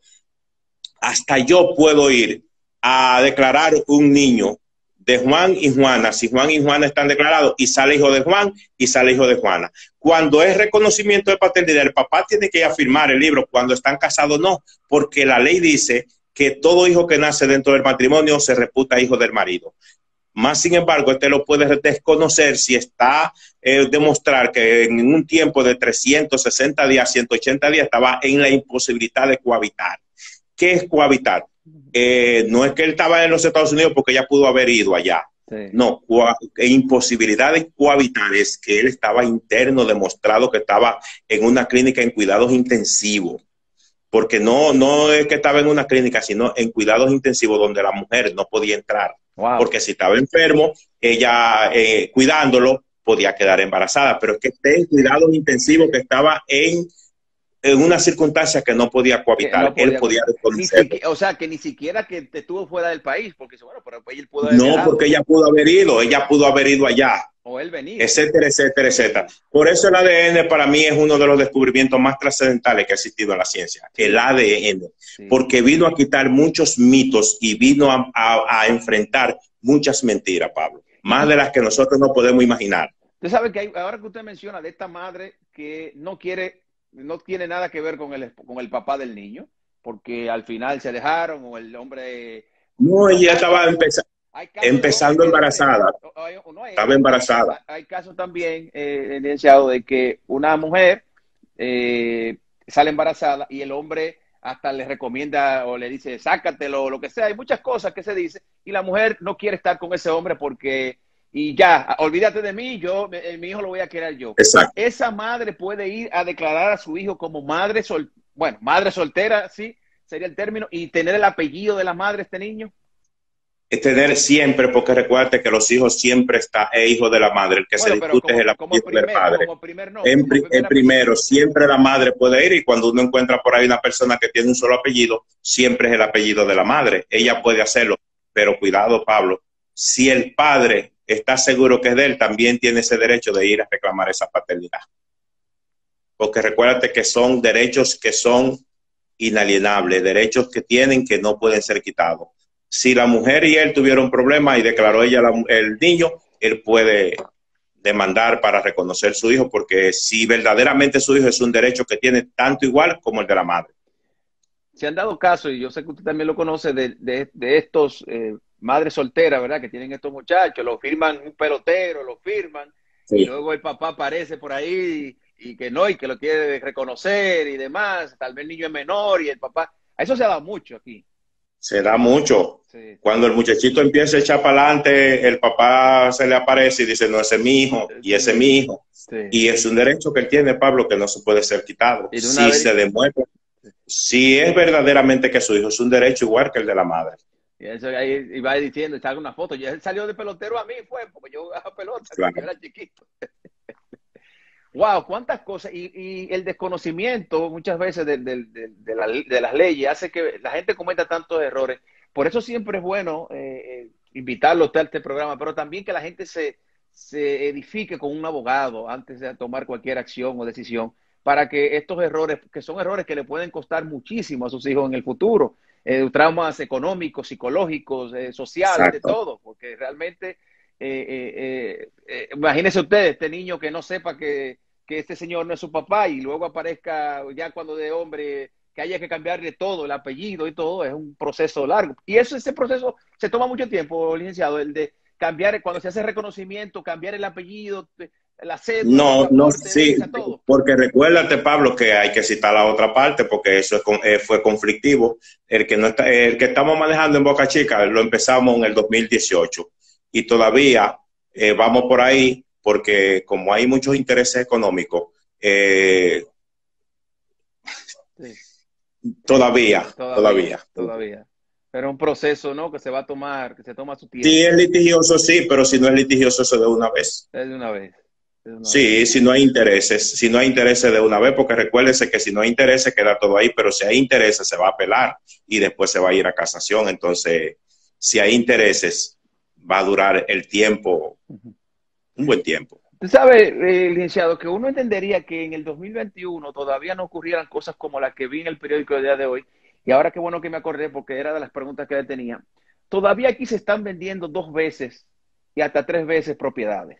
hasta yo puedo ir a declarar un niño de Juan y Juana, si Juan y Juana están declarados, y sale hijo de Juan y sale hijo de Juana. Cuando es reconocimiento de paternidad, el papá tiene que ir a firmar el libro. Cuando están casados, no, porque la ley dice que todo hijo que nace dentro del matrimonio se reputa hijo del marido. Más sin embargo, este lo puede desconocer si está demostrar que en un tiempo de 360 días, 180 días, estaba en la imposibilidad de cohabitar. ¿Qué es cohabitar? No es que él estaba en los Estados Unidos porque ya pudo haber ido allá. Sí. No, imposibilidad de cohabitar es que él estaba interno, demostrado que estaba en una clínica en cuidados intensivos. Porque no es que estaba en una clínica, sino en cuidados intensivos donde la mujer no podía entrar. Wow. Porque si estaba enfermo, ella cuidándolo podía quedar embarazada. Pero es que esté en cuidados intensivos, que estaba en en una circunstancia que no podía cohabitar, no podía, él podía desconocerlo. o sea, que ni siquiera que estuvo fuera del país, porque bueno, pero pues él pudo haber No, viajado. porque ella pudo haber ido allá, O él venir. etcétera, etcétera, etcétera. Por eso el ADN para mí es uno de los descubrimientos más trascendentales que ha existido en la ciencia, sí. El ADN, sí. Porque vino a quitar muchos mitos y vino a enfrentar muchas mentiras, Pablo, más de las que nosotros no podemos imaginar. Usted sabe que ahora que usted menciona de esta madre que no tiene nada que ver con el papá del niño, porque al final se dejaron o el hombre... No, ella estaba empezando embarazada. Estaba embarazada. Hay casos también, evidenciados de que una mujer sale embarazada y el hombre hasta le recomienda o le dice, sácatelo o lo que sea. Hay muchas cosas que se dice y la mujer no quiere estar con ese hombre porque, y ya, olvídate de mí, mi hijo lo voy a querer yo. Exacto. Esa madre puede ir a declarar a su hijo como madre soltera, sí, sería el término, y tener el apellido de la madre este niño. Tener siempre, porque recuerde que los hijos siempre está hijo de la madre, el que se discute es el apellido del padre. Primero, siempre la madre puede ir, y cuando uno encuentra por ahí una persona que tiene un solo apellido, siempre es el apellido de la madre. Ella puede hacerlo, pero cuidado, Pablo, si el padre está seguro que es de él, también tiene ese derecho de ir a reclamar esa paternidad. Porque recuérdate que son derechos que son inalienables, derechos que tienen que no pueden ser quitados. Si la mujer y él tuvieron problemas y declaró ella el niño, él puede demandar para reconocer su hijo, porque si verdaderamente su hijo es un derecho que tiene tanto igual como el de la madre. Se han dado casos, y yo sé que usted también lo conoce, de estos madres solteras, ¿verdad? Que tienen estos muchachos, lo firman un pelotero, lo firman, sí. Y luego el papá aparece por ahí y que no, y que lo quiere reconocer y demás. Tal vez el niño es menor y el papá... Eso se ha dado mucho aquí. Se da mucho. Sí. Cuando el muchachito empieza a echar para adelante, el papá se le aparece y dice, no, ese es mi hijo, y ese es mi hijo. Sí. Y es un derecho que él tiene, Pablo, que no se puede ser quitado. Si se demuestra, si es verdaderamente que su hijo es un derecho igual que el de la madre. Y eso ahí va diciendo, está una foto, ya él salió de pelotero a mí, porque yo jugaba pelota, claro. Cuando yo era chiquito. Wow, cuántas cosas. Y el desconocimiento muchas veces de las leyes hace que la gente cometa tantos errores. Por eso siempre es bueno invitarlo a este programa, pero también que la gente se edifique con un abogado antes de tomar cualquier acción o decisión, para que estos errores, que son errores que le pueden costar muchísimo a sus hijos en el futuro, traumas económicos, psicológicos, sociales, exacto, de todo, porque realmente, imagínese usted, este niño que no sepa que este señor no es su papá y luego aparezca ya cuando de hombre, que haya que cambiarle todo, el apellido y todo, es un proceso largo. Y ese proceso se toma mucho tiempo, licenciado, el de cambiar, cuando se hace reconocimiento, cambiar el apellido, la cédula, no, sí, todo. Porque recuérdate, Pablo, que hay que citar la otra parte, porque eso fue conflictivo. El que estamos manejando en Boca Chica lo empezamos en el 2018 y todavía vamos por ahí, porque como hay muchos intereses económicos, sí. Todavía. Pero un proceso, ¿no? Que se va a tomar, que se toma su tiempo. Sí, es litigioso, sí, pero si no es litigioso, eso de una vez. Es de una vez. Sí, si no hay intereses de una vez, porque recuérdese que si no hay intereses queda todo ahí, pero si hay intereses se va a apelar y después se va a ir a casación. Entonces, si hay intereses, va a durar el tiempo, un buen tiempo. Usted sabe, licenciado, que uno entendería que en el 2021 todavía no ocurrieran cosas como las que vi en el periódico del día de hoy, y ahora qué bueno que me acordé porque era de las preguntas que tenía. Todavía aquí se están vendiendo 2 veces y hasta 3 veces propiedades.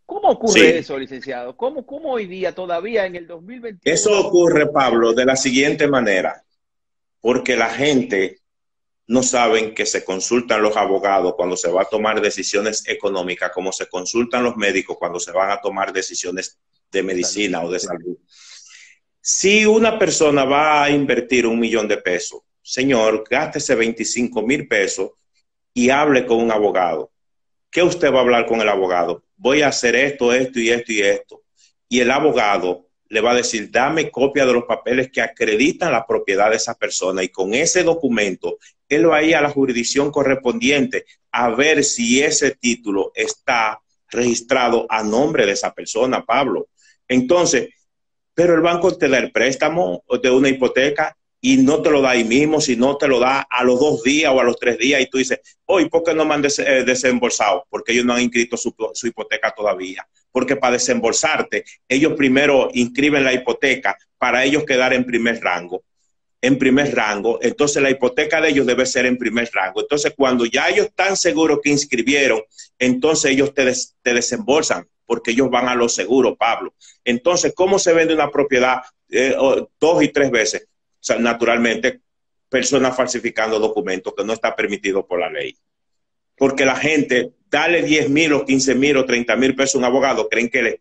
¿Cómo ocurre eso, licenciado? ¿Cómo hoy día todavía en el 2021? Eso ocurre, Pablo, de la siguiente manera, porque la gente no saben que se consultan los abogados cuando se va a tomar decisiones económicas, como se consultan los médicos cuando se van a tomar decisiones de medicina o de salud. Si una persona va a invertir $1 millón de pesos, señor, gástese 25,000 pesos y hable con un abogado. ¿Qué usted va a hablar con el abogado? Voy a hacer esto, esto y esto y esto. Y el abogado le va a decir, dame copia de los papeles que acreditan la propiedad de esa persona, y con ese documento él va a ir a la jurisdicción correspondiente a ver si ese título está registrado a nombre de esa persona, Pablo. Entonces, pero el banco te da el préstamo de una hipoteca y no te lo da ahí mismo, sino te lo da a los 2 días o a los 3 días y tú dices, oye, ¿por qué no me han desembolsado? Porque ellos no han inscrito su hipoteca todavía. Porque para desembolsarte, ellos primero inscriben la hipoteca para ellos quedar en primer rango. En primer rango, entonces la hipoteca de ellos debe ser en primer rango. Entonces, cuando ya ellos están seguros que inscribieron, entonces ellos te desembolsan, porque ellos van a lo seguro, Pablo. Entonces, ¿cómo se vende una propiedad 2 y 3 veces? O sea, naturalmente, personas falsificando documentos que no está permitido por la ley. Porque la gente, dale 10,000 o 15,000 o 30,000 pesos a un abogado, creen que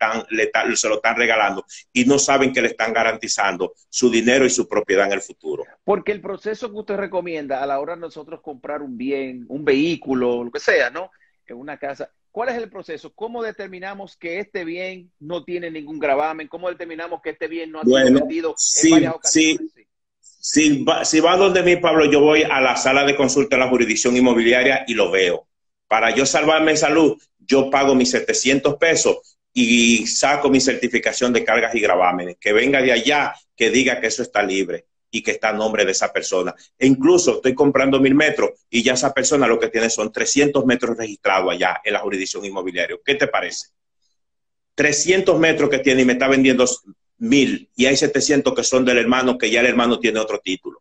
se lo están regalando y no saben que le están garantizando su dinero y su propiedad en el futuro. Porque el proceso que usted recomienda a la hora de nosotros comprar un bien, un vehículo, lo que sea, ¿no? En una casa, ¿cuál es el proceso? ¿Cómo determinamos que este bien no tiene ningún gravamen? ¿Cómo determinamos que este bien no ha sido vendido en varias ocasiones? Si va donde mí, Pablo, yo voy a la sala de consulta de la jurisdicción inmobiliaria y lo veo. Para yo salvarme en salud, yo pago mis 700 pesos y saco mi certificación de cargas y gravámenes. Que venga de allá, que diga que eso está libre y que está a nombre de esa persona. E incluso estoy comprando 1,000 metros y ya esa persona lo que tiene son 300 metros registrados allá en la jurisdicción inmobiliaria. ¿Qué te parece? 300 metros que tiene y me está vendiendo 1,000 y hay 700 que son del hermano, que ya el hermano tiene otro título.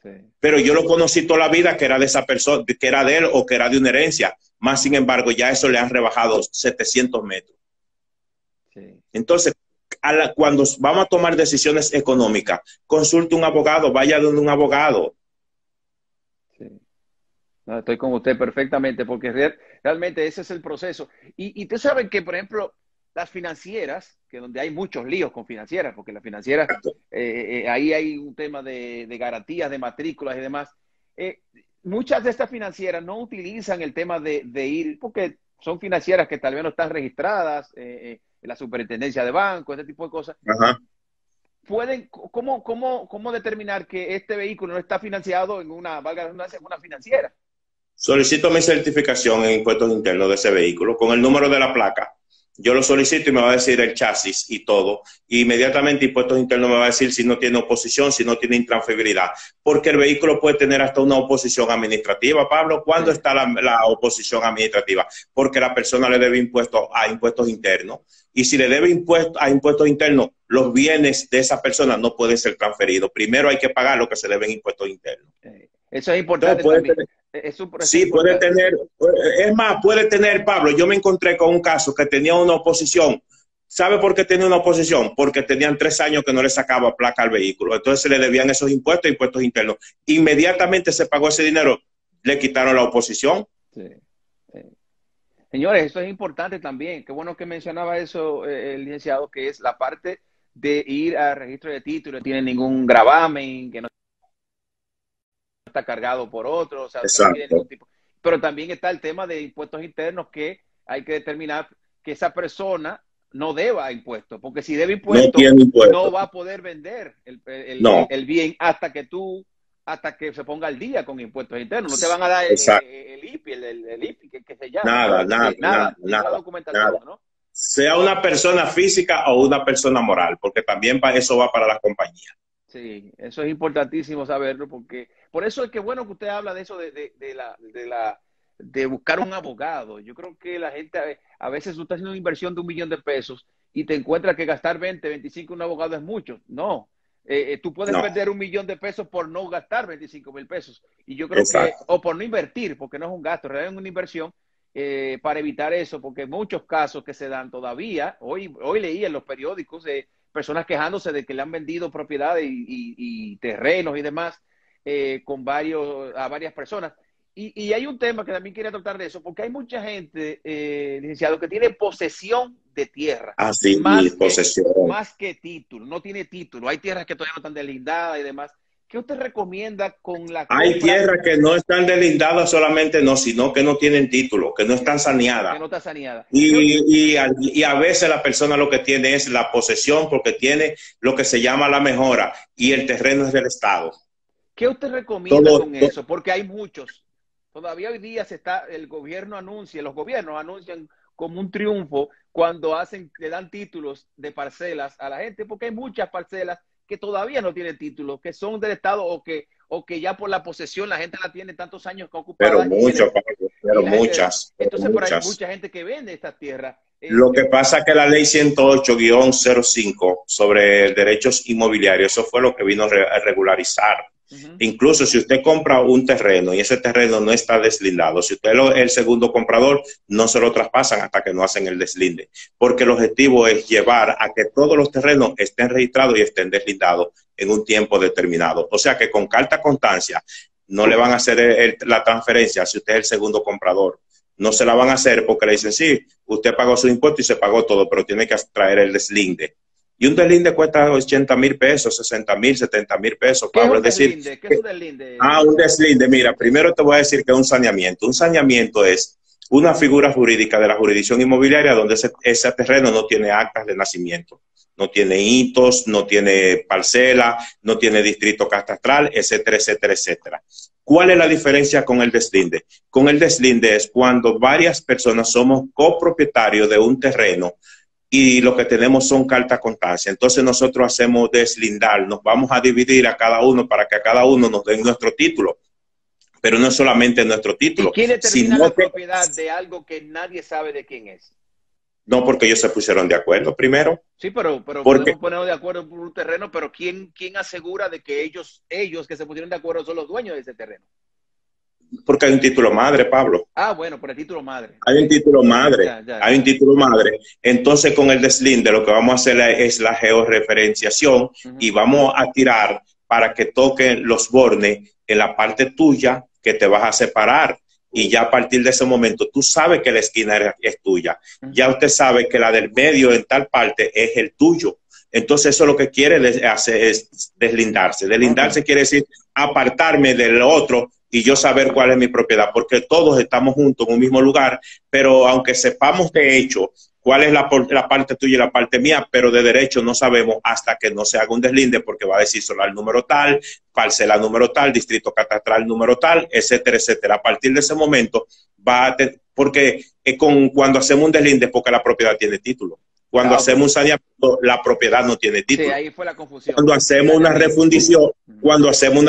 Sí. Pero yo lo conocí toda la vida que era de esa persona, que era de él o que era de una herencia. Más sin embargo, ya eso le han rebajado 700 metros. Sí. Entonces, cuando vamos a tomar decisiones económicas, consulte un abogado, vaya donde un abogado. Sí. No, estoy con usted perfectamente, porque realmente ese es el proceso. Y ustedes saben que, por ejemplo, las financieras, que donde hay muchos líos con financieras, porque las financieras, ahí hay un tema de garantías, de matrículas y demás. Muchas de estas financieras no utilizan el tema de ir, porque son financieras que tal vez no están registradas en la superintendencia de banco, este tipo de cosas. Ajá. ¿Cómo determinar que este vehículo no está financiado en una, valga la redundancia, en una financiera? Solicito mi certificación en impuestos internos de ese vehículo con el número de la placa. Yo lo solicito y me va a decir el chasis y todo. Y inmediatamente Impuestos Internos me va a decir si no tiene oposición, si no tiene intransferibilidad. Porque el vehículo puede tener hasta una oposición administrativa. Pablo, ¿cuándo está la oposición administrativa? Porque la persona le debe impuestos a impuestos internos. Y si le debe impuestos a impuestos internos, los bienes de esa persona no pueden ser transferidos. Primero hay que pagar lo que se debe en impuestos internos. Eso es importante también. Sí, puede tener, es más, puede tener, Pablo, yo me encontré con un caso que tenía una oposición. ¿Sabe por qué tenía una oposición? Porque tenían 3 años que no le sacaba placa al vehículo. Entonces se le debían esos impuestos, impuestos internos. Inmediatamente se pagó ese dinero, le quitaron la oposición. Sí. Señores, eso es importante también. Qué bueno que mencionaba eso el licenciado, que es la parte de ir al registro de títulos, no tiene ningún gravamen, que no está cargado por otro, o sea, no tiene ningún tipo. Pero también está el tema de impuestos internos, que hay que determinar que esa persona no deba impuestos, porque si debe impuestos, no va a poder vender el bien hasta que se ponga al día con impuestos internos. No te van a dar el IPI, el IPI, que se llama. Nada. La documentación, ¿no? Sea una persona física o una persona moral, porque también eso va para las compañías. Sí, eso es importantísimo saberlo, porque por eso es que bueno que usted habla de eso de buscar un abogado. Yo creo que la gente, a veces tú estás haciendo una inversión de 1 millón de pesos y te encuentras que gastar 20, 25 en un abogado es mucho. No, tú puedes perder 1 millón de pesos por no gastar 25,000 pesos. Y yo creo que, o por no invertir, porque no es un gasto, en realidad es una inversión, para evitar eso, porque muchos casos que se dan todavía, hoy leí en los periódicos de personas quejándose de que le han vendido propiedades y terrenos y demás a varias personas. Y hay un tema que también quería tratar de eso, porque hay mucha gente, licenciado, que tiene posesión de tierra. Así, posesión. Más que título, no tiene título. Hay tierras que todavía no están delindadas y demás. ¿Qué usted recomienda con la compra? Hay tierras que no están delindadas solamente, no, sino que no tienen título, que no están saneadas. Que no está saneada. Y a veces la persona lo que tiene es la posesión, porque tiene lo que se llama la mejora, y el terreno es del Estado. ¿Qué usted recomienda con eso? Porque hay muchos. Todavía hoy día los gobiernos anuncian como un triunfo cuando le dan títulos de parcelas a la gente, porque hay muchas parcelas que todavía no tienen títulos, que son del Estado o que ya por la posesión la gente la tiene tantos años Pero ocupada mucho, Pablo, y pero la gente, muchas, pero entonces por ahí hay muchas. mucha gente que vende estas tierras. Lo que pasa es que la ley 108-05 sobre derechos inmobiliarios, eso fue lo que vino a regularizar. Incluso si usted compra un terreno y ese terreno no está deslindado, si usted es el segundo comprador, no se lo traspasan hasta que no hacen el deslinde, porque el objetivo es llevar a que todos los terrenos estén registrados y estén deslindados en un tiempo determinado. O sea que con carta constancia no le van a hacer la transferencia si usted es el segundo comprador. No se la van a hacer porque le dicen, sí, usted pagó su impuesto y se pagó todo, pero tiene que traer el deslinde. Y un deslinde cuesta 80,000 pesos, 60,000, 70,000 pesos, ¿Qué es Pablo. un Es decir, deslinde? ¿Qué es un deslinde? un deslinde, mira, primero te voy a decir que es un saneamiento. Un saneamiento es una figura jurídica de la jurisdicción inmobiliaria donde ese terreno no tiene actas de nacimiento, no tiene hitos, no tiene parcela, no tiene distrito catastral, etcétera, etcétera, etcétera. ¿Cuál es la diferencia con el deslinde? Con el deslinde es cuando varias personas somos copropietarios de un terreno y lo que tenemos son carta constancia. Entonces nosotros hacemos deslindar, nos vamos a dividir a cada uno para que a cada uno nos den nuestro título. Pero no es solamente nuestro ¿Y título, quién determina sino la que... propiedad de algo que nadie sabe de quién es? No, porque ellos se pusieron de acuerdo primero. Sí, pero Porque, podemos ponernos de acuerdo por un terreno, pero ¿quién asegura de que ellos que se pusieron de acuerdo son los dueños de ese terreno? porque hay un título madre, Pablo. Ah, bueno, por el título madre. Hay un título madre. Ya. Hay un título madre. Entonces, con el deslinde, lo que vamos a hacer es la georreferenciación y vamos a tirar para que toquen los bornes en la parte tuya que te vas a separar. Y ya a partir de ese momento, tú sabes que la esquina es tuya. Ya usted sabe que la del medio en tal parte es el tuyo. Entonces, eso lo que quiere hacer es deslindarse. Deslindarse quiere decir apartarme del otro y yo saber cuál es mi propiedad, porque todos estamos juntos en un mismo lugar, pero aunque sepamos de hecho cuál es la parte tuya y la parte mía, pero de derecho no sabemos hasta que no se haga un deslinde, porque va a decir solar número tal, parcela número tal, distrito catastral número tal, etcétera, etcétera. A partir de ese momento porque cuando hacemos un deslinde es porque la propiedad tiene título. Cuando hacemos un saneamiento, la propiedad no tiene título. Sí, ahí fue la confusión. Cuando hacemos una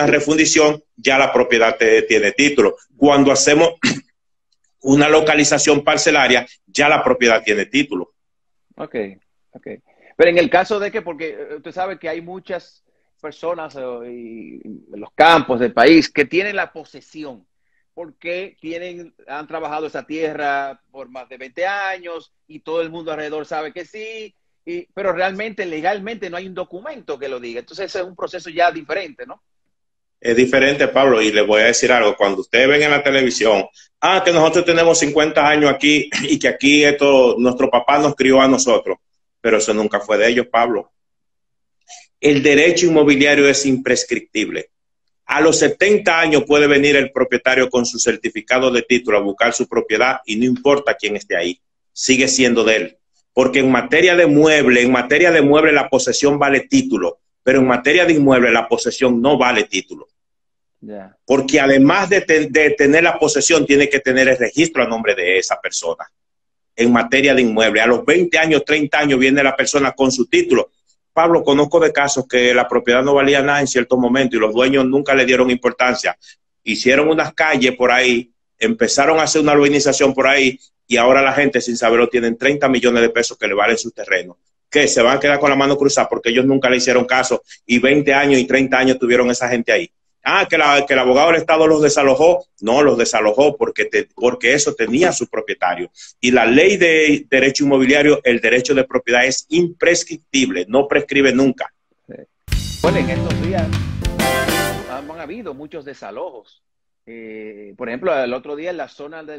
refundición, ya la propiedad tiene título. Cuando hacemos una localización parcelaria, ya la propiedad tiene título. Ok. Pero en el caso de que, porque usted sabe que hay muchas personas en los campos del país que tienen la posesión, porque han trabajado esa tierra por más de 20 años y todo el mundo alrededor sabe que sí, pero realmente, legalmente no hay un documento que lo diga. Entonces ese es un proceso ya diferente, ¿no? Es diferente, Pablo, y le voy a decir algo. Cuando ustedes ven en la televisión, que nosotros tenemos 50 años aquí y que aquí nuestro papá nos crió a nosotros, pero eso nunca fue de ellos, Pablo. El derecho inmobiliario es imprescriptible. A los 70 años puede venir el propietario con su certificado de título a buscar su propiedad y no importa quién esté ahí, sigue siendo de él. Porque en materia de mueble la posesión vale título, pero en materia de inmueble la posesión no vale título. Yeah. Porque además de tener la posesión, tiene que tener el registro a nombre de esa persona. En materia de inmueble, a los 20 años, 30 años viene la persona con su título. Pablo, conozco de casos que la propiedad no valía nada en cierto momento y los dueños nunca le dieron importancia. Hicieron unas calles por ahí, empezaron a hacer una urbanización por ahí y ahora la gente sin saberlo tienen 30 millones de pesos que le valen sus terrenos. Que se van a quedar con la mano cruzada porque ellos nunca le hicieron caso y 20 años y 30 años tuvieron esa gente ahí. Que el abogado del Estado los desalojó. No, los desalojó porque eso tenía su propietario. Y la ley de derecho inmobiliario, el derecho de propiedad es imprescriptible, no prescribe nunca. Bueno, en estos días han habido muchos desalojos. Por ejemplo, el otro día en la zona de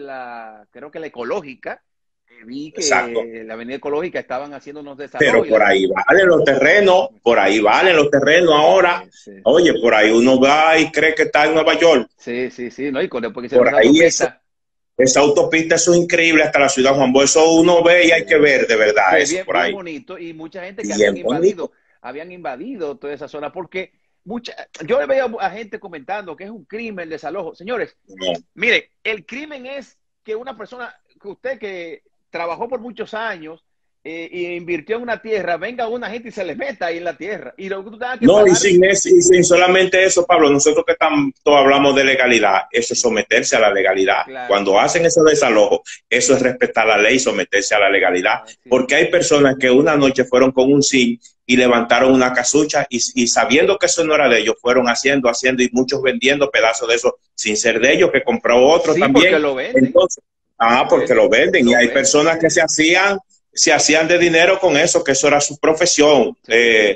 creo que la Ecológica, vi que Exacto. la Avenida Ecológica estaban haciendo unos desalojos. Pero por ahí valen los terrenos, ahora. Sí. Oye, por ahí uno va y cree que está en Nueva York. Sí, ¿no? Y después que por ahí esa autopista es increíble hasta la ciudad Juan Bosch. Eso uno ve y hay que ver de verdad sí, eso bien, por ahí. Bien bonito y mucha gente que bien habían invadido toda esa zona porque yo le veo a gente comentando que es un crimen el desalojo. Señores, mire, el crimen es que una persona, que usted que trabajó por muchos años, y invirtió en una tierra, venga una gente y se le meta ahí en la tierra. Y lo que tú tengas que No, pagar. y sin solamente eso, Pablo, nosotros que tanto hablamos de legalidad, eso es someterse a la legalidad. Claro, Cuando hacen ese desalojo, eso es respetar la ley y someterse a la legalidad. así es. Porque hay personas que una noche fueron con un zinc y levantaron una casucha y sabiendo que eso no era de ellos, fueron haciendo y muchos vendiendo pedazos de eso sin ser de ellos, que compró otro Sí, porque también. lo venden. Entonces, Lo porque lo venden y lo hay venden. personas que se hacían de dinero con eso, que eso era su profesión, Sí,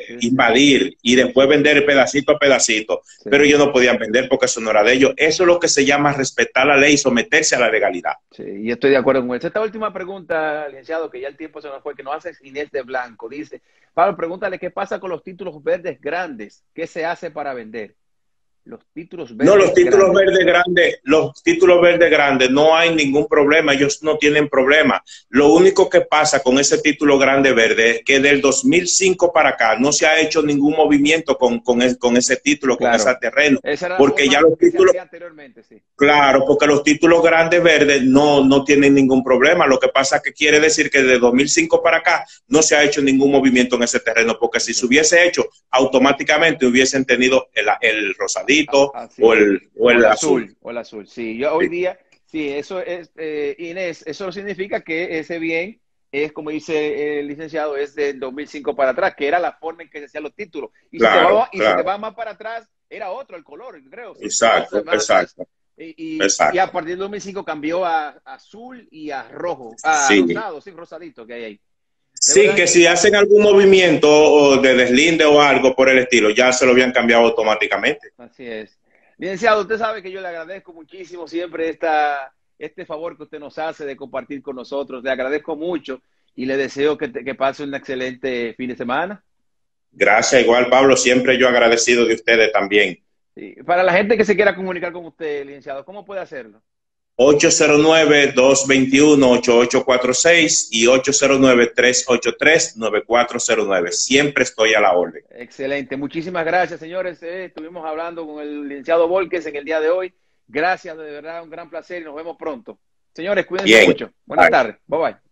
sí, invadir y después vender pedacito a pedacito, sí. pero ellos no podían vender porque eso no era de ellos. Eso es lo que se llama respetar la ley y someterse a la legalidad. Sí, y estoy de acuerdo con eso. Esta última pregunta, licenciado, que ya el tiempo se nos fue, que nos hace Inés de Blanco. Dice, Pablo, pregúntale qué pasa con los títulos verdes grandes. ¿Qué se hace para vender? Los títulos No, verdes grandes. los títulos verdes grandes, no hay ningún problema, ellos no tienen problema. Lo único que pasa con ese título grande verde es que del 2005 para acá no se ha hecho ningún movimiento con ese título, Claro. con ese terreno. Esa era la Porque forma ya los que se títulos, hacía anteriormente, sí. claro, porque los títulos grandes verdes no tienen ningún problema. Lo que pasa es que quiere decir que de 2005 para acá no se ha hecho ningún movimiento en ese terreno, porque si se hubiese hecho, automáticamente hubiesen tenido el rosadito Así es. o el azul. O el azul, sí. Yo hoy Sí, día, sí, eso es, Inés, eso significa que ese bien es, como dice el licenciado, es del 2005 para atrás, que era la forma en que se hacían los títulos. Y claro, si te claro. va más para atrás, era otro el color, creo. Sí. Exacto, exacto, Y a exacto. partir del 2005 cambió a azul y a rojo, a Sí. rosado, sí, rosadito que hay ahí. De Sí, verdad que que si hacen algún movimiento o de deslinde o algo por el estilo, ya se lo habían cambiado automáticamente. así es. Licenciado, usted sabe que yo le agradezco muchísimo siempre este favor que usted nos hace de compartir con nosotros. Le agradezco mucho y le deseo que pase un excelente fin de semana. Gracias, igual Pablo, siempre yo agradecido de ustedes también. Sí. Para la gente que se quiera comunicar con usted, licenciado, ¿cómo puede hacerlo? 809-221-8846 y 809-383-9409. Siempre estoy a la orden. Excelente. Muchísimas gracias, señores. Estuvimos hablando con el licenciado Volques en el día de hoy. Gracias, de verdad, un gran placer y nos vemos pronto. Señores, cuídense Bien. mucho. Buenas Bye. tardes. Bye bye.